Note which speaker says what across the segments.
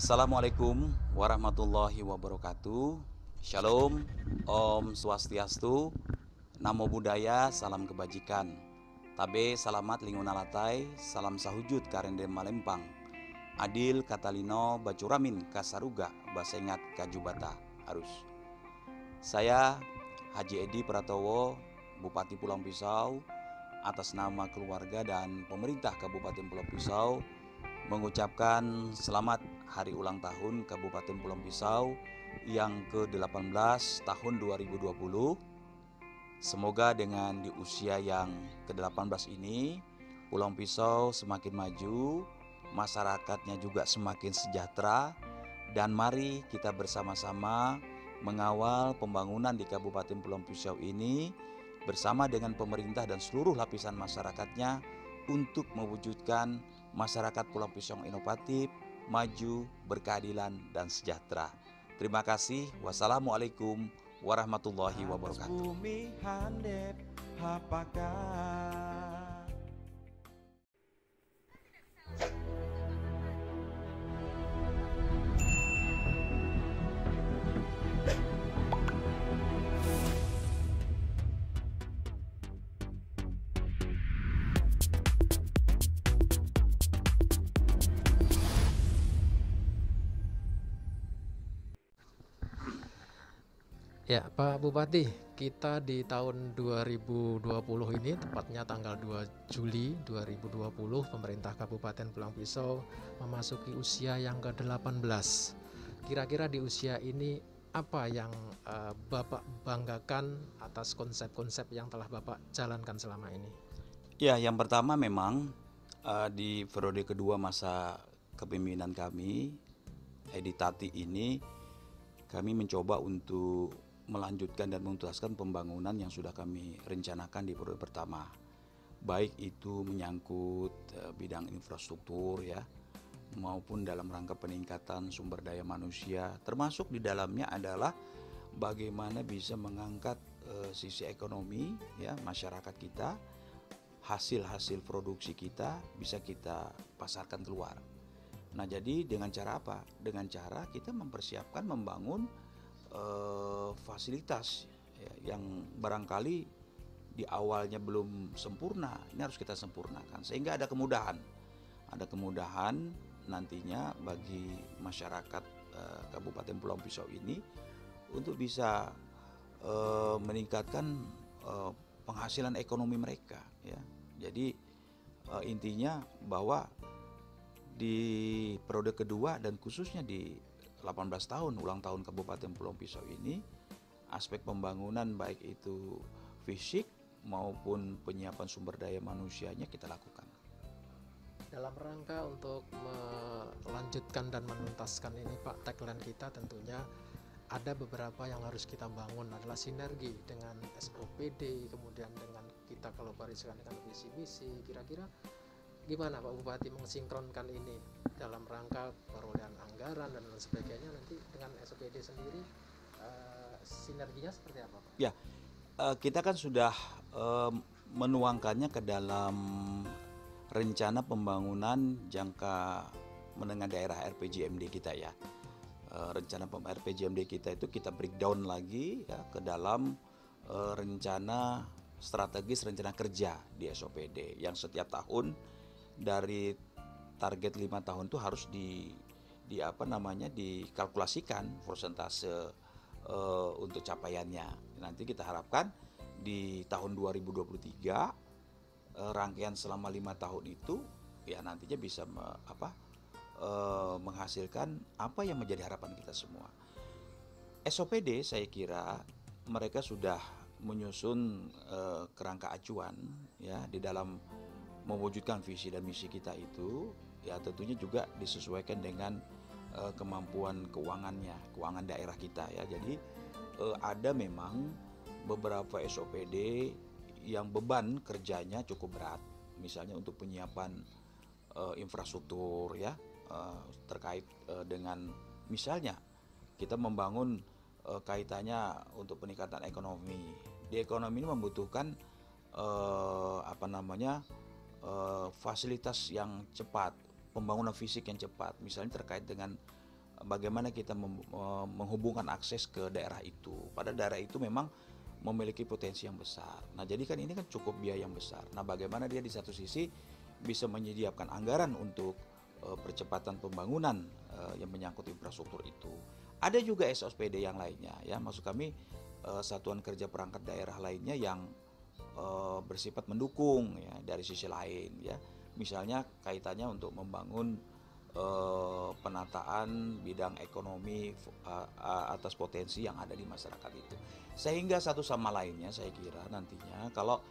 Speaker 1: Assalamualaikum warahmatullahi wabarakatuh. Shalom, Om Swastiastu, Namo Buddhaya, salam kebajikan. Tabe salamat lingunalatai, salam sahujud karende malempang. Adil Katalino Bacuramin Kasaruga, Basengat Kajubata Arus. Saya Haji Edi Pratowo, Bupati Pulau Pisau, atas nama keluarga dan pemerintah Kabupaten Pulau Pisau mengucapkan selamat hari ulang tahun Kabupaten Pulau Pisau yang ke-18 tahun 2020. Semoga dengan di usia yang ke-18 ini Pulau Pisau semakin maju, masyarakatnya juga semakin sejahtera, dan mari kita bersama-sama mengawal pembangunan di Kabupaten Pulau Pisau ini bersama dengan pemerintah dan seluruh lapisan masyarakatnya untuk mewujudkan masyarakat Pulau Pisau inovatif, maju, berkeadilan, dan sejahtera. Terima kasih. Wassalamualaikum warahmatullahi wabarakatuh.
Speaker 2: Bumi handep apakah
Speaker 3: Ya, Pak Bupati, kita di tahun 2020 ini, tepatnya tanggal 2 Juli 2020, pemerintah Kabupaten Pulau Pisau memasuki usia yang ke-18. Kira-kira di usia ini, apa yang Bapak banggakan atas konsep-konsep yang telah Bapak jalankan selama ini?
Speaker 1: Ya, yang pertama memang di periode kedua masa kepemimpinan kami, Edi Tati ini, kami mencoba untuk melanjutkan dan menuntaskan pembangunan yang sudah kami rencanakan di periode pertama. Baik itu menyangkut bidang infrastruktur ya, maupun dalam rangka peningkatan sumber daya manusia, termasuk di dalamnya adalah bagaimana bisa mengangkat sisi ekonomi ya masyarakat kita, hasil-hasil produksi kita bisa kita pasarkan keluar. Nah, jadi dengan cara apa? Dengan cara kita mempersiapkan membangun fasilitas ya, yang barangkali di awalnya belum sempurna, ini harus kita sempurnakan sehingga ada kemudahan nantinya bagi masyarakat Kabupaten Pulau Pisau ini untuk bisa meningkatkan penghasilan ekonomi mereka ya. Jadi intinya bahwa di periode kedua dan khususnya di 18 tahun ulang tahun Kabupaten Pulau Pisau ini, aspek pembangunan baik itu fisik maupun penyiapan sumber daya manusianya kita lakukan.
Speaker 3: Dalam rangka untuk melanjutkan dan menuntaskan ini, Pak, tagline kita tentunya ada beberapa yang harus kita bangun, adalah sinergi dengan SOPD, kemudian dengan kita kolaborasikan dengan visi misi. Kira-kira gimana Pak Bupati mensinkronkan ini dalam rangka perolehan anggaran dan lain sebagainya, nanti dengan SOPD sendiri sinerginya seperti apa Pak?
Speaker 1: Ya, kita kan sudah menuangkannya ke dalam rencana pembangunan jangka menengah daerah RPJMD kita ya. Rencana RPJMD kita itu kita breakdown lagi ya ke dalam rencana strategis rencana kerja di SOPD yang setiap tahun dari target 5 tahun itu harus dikalkulasikan persentase untuk capaiannya. Nanti kita harapkan di tahun 2023 rangkaian selama 5 tahun itu ya nantinya bisa menghasilkan apa yang menjadi harapan kita semua. SOPD saya kira mereka sudah menyusun kerangka acuan ya di dalam mewujudkan visi dan misi kita itu ya, tentunya juga disesuaikan dengan kemampuan keuangan daerah kita ya. Jadi ada memang beberapa SOPD yang beban kerjanya cukup berat, misalnya untuk penyiapan infrastruktur ya, terkait dengan misalnya kita membangun kaitannya untuk peningkatan ekonomi. Di ekonomi ini membutuhkan fasilitas yang cepat, pembangunan fisik yang cepat, misalnya terkait dengan bagaimana kita menghubungkan akses ke daerah itu. Pada daerah itu memang memiliki potensi yang besar. Nah, jadi kan ini kan cukup biaya yang besar. Nah, bagaimana dia di satu sisi bisa menyediakan anggaran untuk percepatan pembangunan yang menyangkut infrastruktur itu. Ada juga SOSPD yang lainnya, ya, maksud kami satuan kerja perangkat daerah lainnya yang bersifat mendukung, ya, dari sisi lain, ya. Misalnya kaitannya untuk membangun penataan bidang ekonomi atas potensi yang ada di masyarakat itu, sehingga satu sama lainnya saya kira nantinya kalau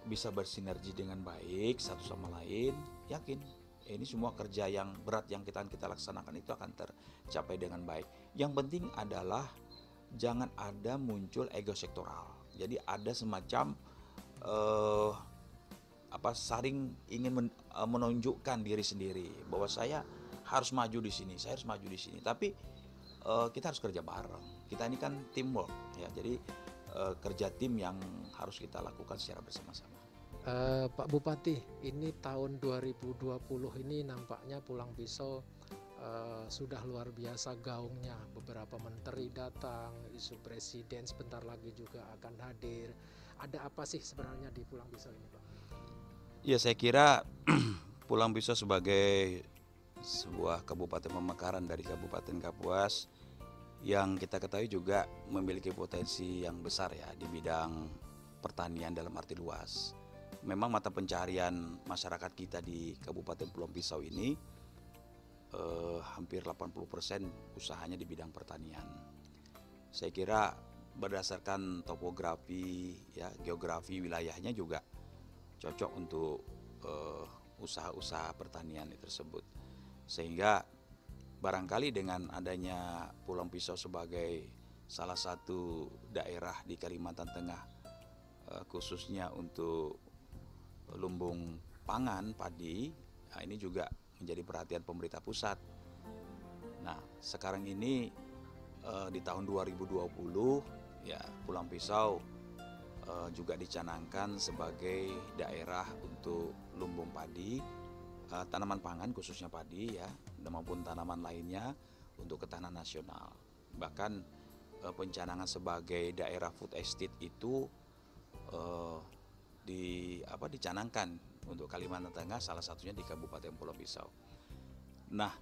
Speaker 1: bisa bersinergi dengan baik satu sama lain, yakin ini semua kerja yang berat yang kita laksanakan itu akan tercapai dengan baik. Yang penting adalah jangan ada muncul ego sektoral, jadi ada semacam saling ingin menunjukkan diri sendiri bahwa saya harus maju di sini, saya harus maju di sini. Tapi kita harus kerja bareng. Kita ini kan teamwork, ya. Jadi kerja tim yang harus kita lakukan secara bersama-sama.
Speaker 3: Pak Bupati, ini tahun 2020 ini nampaknya Pulang Pisau sudah luar biasa gaungnya. Beberapa menteri datang, isu presiden sebentar lagi juga akan hadir. Ada apa sih sebenarnya di Pulang Pisau ini, Pak?
Speaker 1: Ya, saya kira Pulang Pisau sebagai sebuah kabupaten pemekaran dari Kabupaten Kapuas yang kita ketahui juga memiliki potensi yang besar, ya, di bidang pertanian dalam arti luas. Memang mata pencaharian masyarakat kita di Kabupaten Pulang Pisau ini hampir 80% usahanya di bidang pertanian. Saya kira berdasarkan topografi, ya, geografi wilayahnya juga cocok untuk usaha-usaha pertanian tersebut. Sehingga barangkali dengan adanya Pulang Pisau sebagai salah satu daerah di Kalimantan Tengah khususnya untuk lumbung pangan padi, nah ini juga menjadi perhatian pemerintah pusat. Nah, sekarang ini di tahun 2020, ya, Pulang Pisau juga dicanangkan sebagai daerah untuk lumbung padi, tanaman pangan khususnya padi, ya, maupun tanaman lainnya untuk ketahanan nasional. Bahkan pencanangan sebagai daerah food estate itu dicanangkan untuk Kalimantan Tengah, salah satunya di Kabupaten Pulau Pisau. Nah,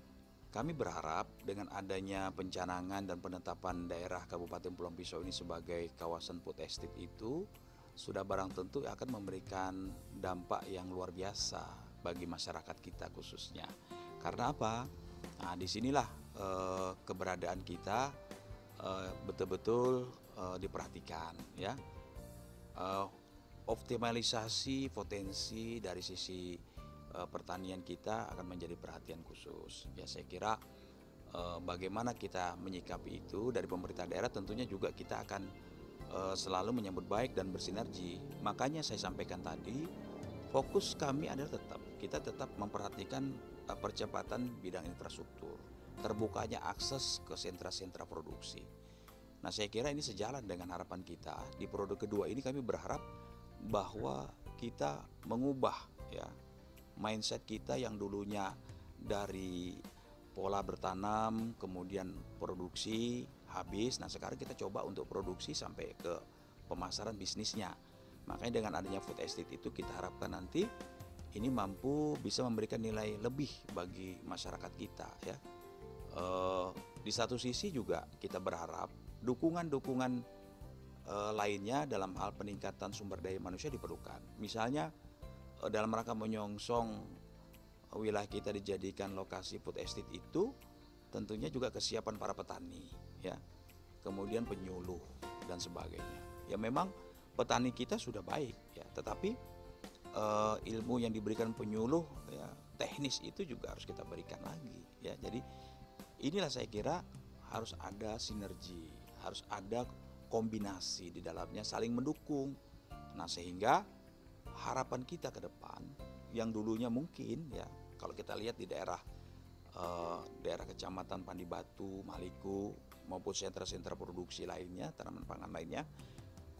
Speaker 1: kami berharap dengan adanya pencanangan dan penetapan daerah Kabupaten Pulau Pisau ini sebagai kawasan food estate itu sudah barang tentu akan memberikan dampak yang luar biasa bagi masyarakat kita khususnya. Karena apa? Nah, disinilah keberadaan kita betul-betul diperhatikan, ya. Optimalisasi potensi dari sisi pertanian kita akan menjadi perhatian khusus. Ya, saya kira bagaimana kita menyikapi itu dari pemerintah daerah, tentunya juga kita akan selalu menyambut baik dan bersinergi. Makanya saya sampaikan tadi, fokus kami adalah kita tetap memperhatikan percepatan bidang infrastruktur, terbukanya akses ke sentra-sentra produksi. Nah, saya kira ini sejalan dengan harapan kita. Di periode kedua ini kami berharap bahwa kita mengubah, ya, mindset kita yang dulunya dari pola bertanam kemudian produksi habis. Nah, sekarang kita coba untuk produksi sampai ke pemasaran bisnisnya. Makanya dengan adanya food estate itu kita harapkan nanti ini mampu bisa memberikan nilai lebih bagi masyarakat kita, ya. Di satu sisi juga kita berharap dukungan-dukungan lainnya dalam hal peningkatan sumber daya manusia diperlukan. Misalnya dalam rangka menyongsong wilayah kita dijadikan lokasi food estate itu, tentunya juga kesiapan para petani, ya, kemudian penyuluh dan sebagainya. Ya, memang petani kita sudah baik, ya, tetapi ilmu yang diberikan penyuluh, ya, teknis itu juga harus kita berikan lagi, ya. Jadi inilah saya kira harus ada sinergi, harus ada kombinasi di dalamnya, saling mendukung. Nah, sehingga harapan kita ke depan yang dulunya mungkin, ya, kalau kita lihat di daerah kecamatan Pandi Batu, Maliku maupun sentra-sentra produksi lainnya, tanaman pangan lainnya,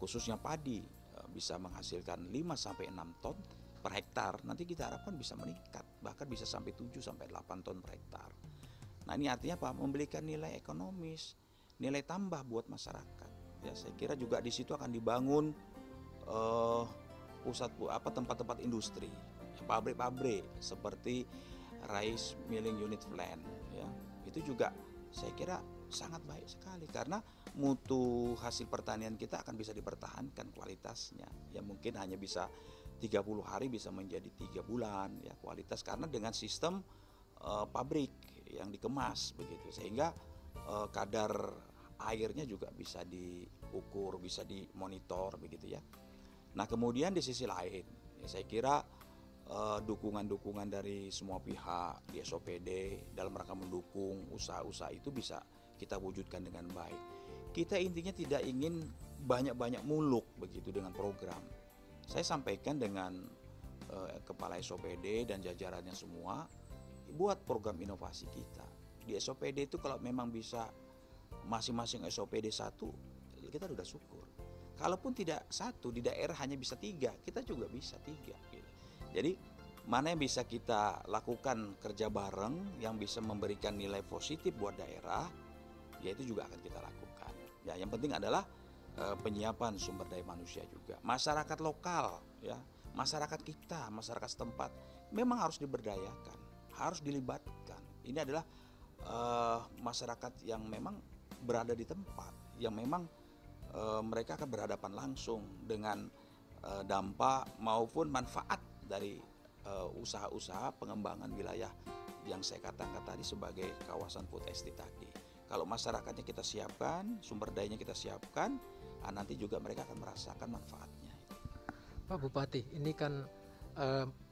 Speaker 1: khususnya padi bisa menghasilkan 5 sampai 6 ton per hektar. Nanti kita harapkan bisa meningkat, bahkan bisa sampai 7 sampai 8 ton per hektar. Nah ini artinya apa? Memberikan nilai ekonomis, nilai tambah buat masyarakat. Ya saya kira juga di situ akan dibangun tempat-tempat industri, ya, pabrik-pabrik seperti rice milling unit plant. Ya itu juga saya kira sangat baik sekali karena mutu hasil pertanian kita akan bisa dipertahankan kualitasnya. Ya mungkin hanya bisa 30 hari bisa menjadi 3 bulan ya kualitas karena dengan sistem pabrik yang dikemas begitu sehingga kadar airnya juga bisa diukur, bisa dimonitor begitu ya. Nah, kemudian di sisi lain ya saya kira dukungan-dukungan dari semua pihak di SOPD dalam rangka mendukung usaha-usaha itu bisa kita wujudkan dengan baik. Kita intinya tidak ingin banyak-banyak muluk begitu dengan program. Saya sampaikan dengan kepala SOPD dan jajarannya semua, buat program inovasi kita. Di SOPD itu kalau memang bisa masing-masing SOPD satu, kita sudah syukur. Kalaupun tidak satu, di daerah hanya bisa 3, kita juga bisa 3. Gitu. Jadi mana yang bisa kita lakukan kerja bareng, yang bisa memberikan nilai positif buat daerah, ya itu juga akan kita lakukan. Ya, yang penting adalah penyiapan sumber daya manusia juga. Masyarakat lokal, ya, masyarakat kita, masyarakat setempat, memang harus diberdayakan, harus dilibatkan. Ini adalah masyarakat yang memang berada di tempat, yang memang mereka akan berhadapan langsung dengan dampak maupun manfaat dari usaha-usaha pengembangan wilayah yang saya katakan tadi sebagai kawasan food estate tadi. Kalau masyarakatnya kita siapkan, sumber dayanya kita siapkan, nanti juga mereka akan merasakan manfaatnya.
Speaker 3: Pak Bupati, ini kan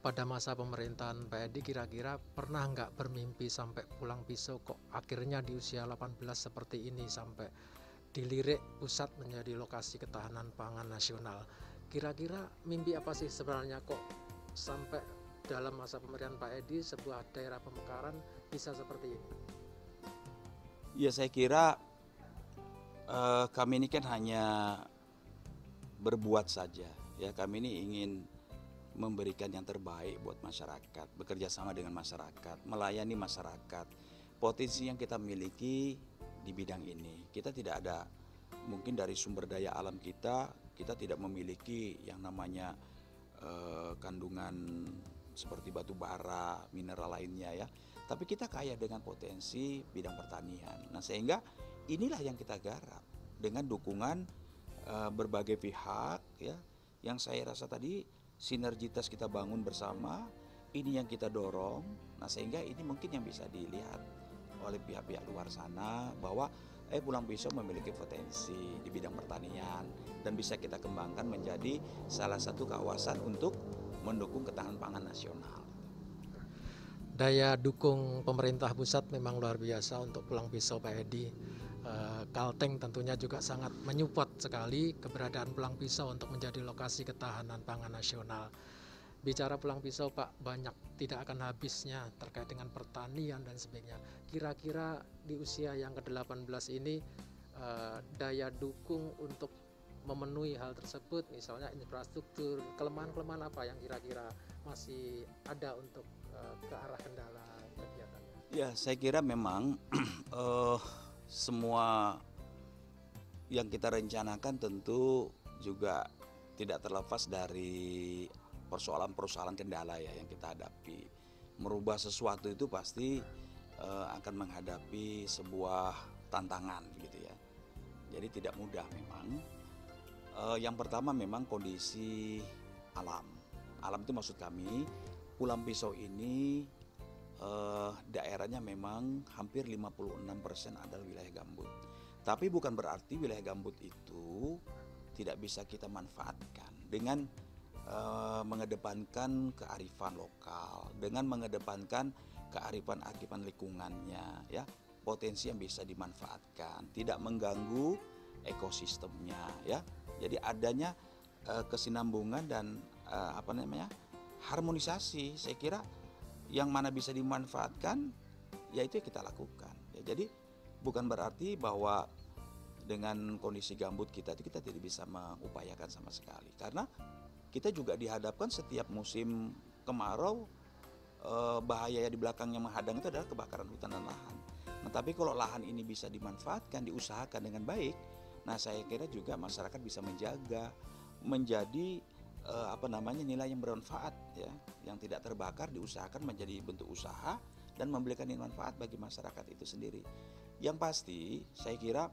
Speaker 3: pada masa pemerintahan Pak Edi kira-kira pernah nggak bermimpi sampai pulang pisau kok akhirnya di usia 18 seperti ini sampai dilirik pusat menjadi lokasi ketahanan pangan nasional. Kira-kira mimpi apa sih sebenarnya kok sampai dalam masa pemerintahan Pak Edi sebuah daerah pemekaran bisa seperti ini?
Speaker 1: Ya saya kira kami ini kan hanya berbuat saja. Ya kami ini ingin memberikan yang terbaik buat masyarakat, bekerja sama dengan masyarakat, melayani masyarakat. Potensi yang kita miliki di bidang ini, kita tidak ada mungkin dari sumber daya alam kita tidak memiliki yang namanya kandungan seperti batu bara, mineral lainnya ya. Tapi kita kaya dengan potensi bidang pertanian. Nah sehingga inilah yang kita garap dengan dukungan berbagai pihak ya, yang saya rasa tadi sinergitas kita bangun bersama, ini yang kita dorong. Nah sehingga ini mungkin yang bisa dilihat oleh pihak-pihak luar sana bahwa Pulang Pisau memiliki potensi di bidang pertanian dan bisa kita kembangkan menjadi salah satu kawasan untuk mendukung ketahanan pangan nasional.
Speaker 3: Daya dukung pemerintah pusat memang luar biasa untuk Pulang Pisau Pak Edi. Kalteng tentunya juga sangat menyupport sekali keberadaan Pulang Pisau untuk menjadi lokasi ketahanan pangan nasional. Bicara Pulang Pisau Pak, banyak tidak akan habisnya terkait dengan pertanian dan sebagainya. Kira-kira di usia yang ke-18 ini daya dukung untuk memenuhi hal tersebut, misalnya infrastruktur, kelemahan-kelemahan apa yang kira-kira masih ada untuk ke arah kendala kegiatannya?
Speaker 1: Ya, saya kira memang semua yang kita rencanakan tentu juga tidak terlepas dari persoalan-persoalan kendala ya yang kita hadapi. Merubah sesuatu itu pasti akan menghadapi sebuah tantangan gitu ya. Jadi tidak mudah memang. Yang pertama memang kondisi alam. Alam itu maksud kami Pulang Pisau ini daerahnya memang hampir 56% adalah wilayah gambut. Tapi bukan berarti wilayah gambut itu tidak bisa kita manfaatkan dengan mengedepankan kearifan lokal, dengan mengedepankan kearifan lingkungannya, ya, potensi yang bisa dimanfaatkan, tidak mengganggu ekosistemnya, ya. Jadi adanya kesinambungan dan harmonisasi, saya kira yang mana bisa dimanfaatkan, ya itu yang kita lakukan. Ya, jadi bukan berarti bahwa dengan kondisi gambut kita tidak bisa mengupayakan sama sekali, karena kita juga dihadapkan setiap musim kemarau bahaya yang di belakang yang menghadang itu adalah kebakaran hutan dan lahan. Nah, tapi kalau lahan ini bisa dimanfaatkan, diusahakan dengan baik, nah saya kira juga masyarakat bisa menjaga menjadi nilai yang bermanfaat ya, yang tidak terbakar diusahakan menjadi bentuk usaha dan memberikan manfaat bagi masyarakat itu sendiri. Yang pasti saya kira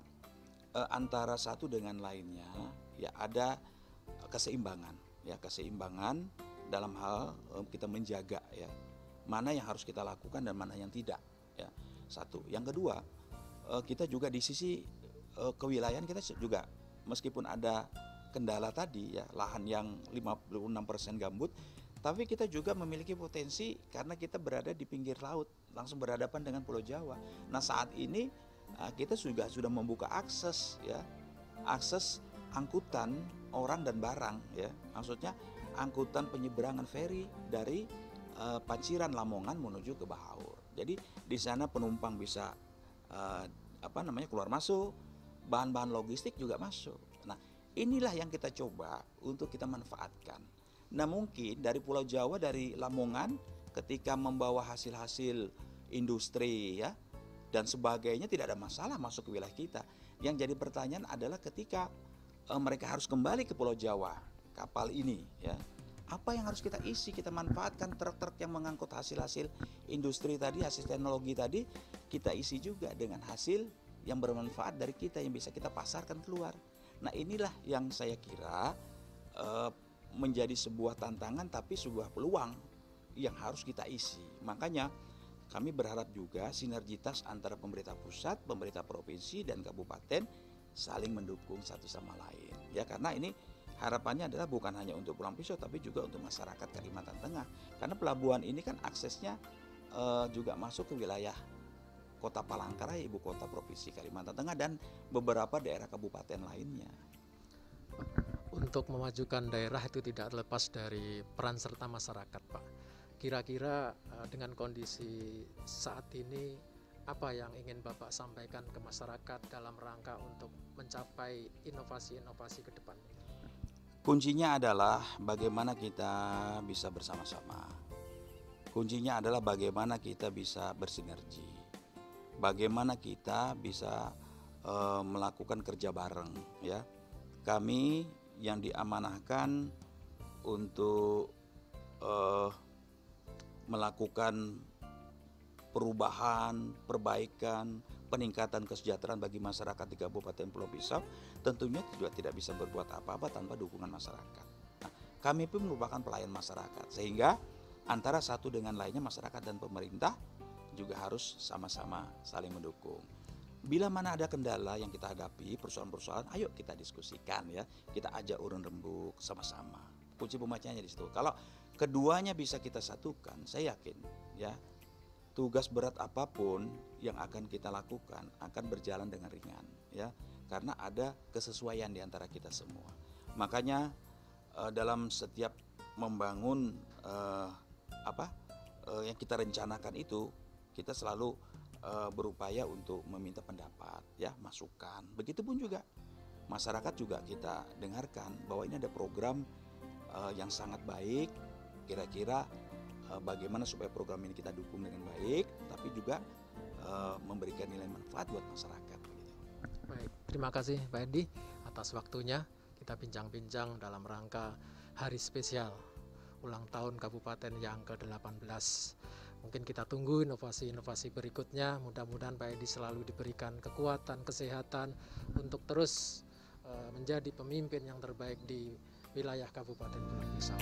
Speaker 1: antara satu dengan lainnya ya ada keseimbangan dalam hal kita menjaga ya mana yang harus kita lakukan dan mana yang tidak ya. Satu. Yang kedua, kita juga di sisi kewilayahan kita juga meskipun ada kendala tadi ya, lahan yang 56% gambut, tapi kita juga memiliki potensi karena kita berada di pinggir laut, langsung berhadapan dengan Pulau Jawa. Nah, saat ini kita sudah membuka akses ya, akses angkutan orang dan barang ya. Maksudnya angkutan penyeberangan feri dari Paciran Lamongan menuju ke Bahaur. Jadi di sana penumpang bisa keluar masuk, bahan-bahan logistik juga masuk. Nah, inilah yang kita coba untuk kita manfaatkan. Nah, mungkin dari Pulau Jawa, dari Lamongan ketika membawa hasil-hasil industri ya dan sebagainya tidak ada masalah masuk ke wilayah kita. Yang jadi pertanyaan adalah ketika mereka harus kembali ke Pulau Jawa, kapal ini ya. Apa yang harus kita isi, kita manfaatkan truk-truk yang mengangkut hasil-hasil industri tadi, hasil teknologi tadi, kita isi juga dengan hasil yang bermanfaat dari kita yang bisa kita pasarkan keluar. Nah, inilah yang saya kira menjadi sebuah tantangan tapi sebuah peluang yang harus kita isi. Makanya kami berharap juga sinergitas antara pemerintah pusat, pemerintah provinsi dan kabupaten saling mendukung satu sama lain. Ya, karena ini harapannya adalah bukan hanya untuk Pulau Pisau tapi juga untuk masyarakat Kalimantan Tengah. Karena pelabuhan ini kan aksesnya juga masuk ke wilayah Kota Palangkaraya, ibu kota provinsi Kalimantan Tengah dan beberapa daerah kabupaten lainnya.
Speaker 3: Untuk memajukan daerah itu tidak terlepas dari peran serta masyarakat, Pak. Kira-kira dengan kondisi saat ini apa yang ingin Bapak sampaikan ke masyarakat dalam rangka untuk mencapai inovasi-inovasi ke depan?
Speaker 1: Kuncinya adalah bagaimana kita bisa bersama-sama. Kuncinya adalah bagaimana kita bisa bersinergi. Bagaimana kita bisa melakukan kerja bareng ya. Kami yang diamanahkan untuk melakukan perubahan, perbaikan, peningkatan kesejahteraan bagi masyarakat di Kabupaten Pulau Pisau tentunya juga tidak bisa berbuat apa-apa tanpa dukungan masyarakat. Nah, kami pun merupakan pelayan masyarakat sehingga antara satu dengan lainnya masyarakat dan pemerintah juga harus sama-sama saling mendukung. Bila mana ada kendala yang kita hadapi, persoalan-persoalan, ayo kita diskusikan ya, kita ajak urun rembuk sama-sama. Kunci pembacanya di situ. Kalau keduanya bisa kita satukan, saya yakin ya tugas berat apapun yang akan kita lakukan akan berjalan dengan ringan ya, karena ada kesesuaian di antara kita semua. Makanya dalam setiap membangun yang kita rencanakan itu kita selalu berupaya untuk meminta pendapat ya, masukan. Begitupun juga masyarakat juga kita dengarkan bahwa ini ada program yang sangat baik, kira-kira bagaimana supaya program ini kita dukung dengan baik, tapi juga memberikan nilai manfaat buat masyarakat.
Speaker 3: Baik, terima kasih Pak Edi atas waktunya. Kita bincang-bincang dalam rangka hari spesial ulang tahun Kabupaten yang ke-18. Mungkin kita tunggu inovasi-inovasi berikutnya. Mudah-mudahan Pak Edi selalu diberikan kekuatan, kesehatan untuk terus menjadi pemimpin yang terbaik di wilayah Kabupaten Pulau Pisau.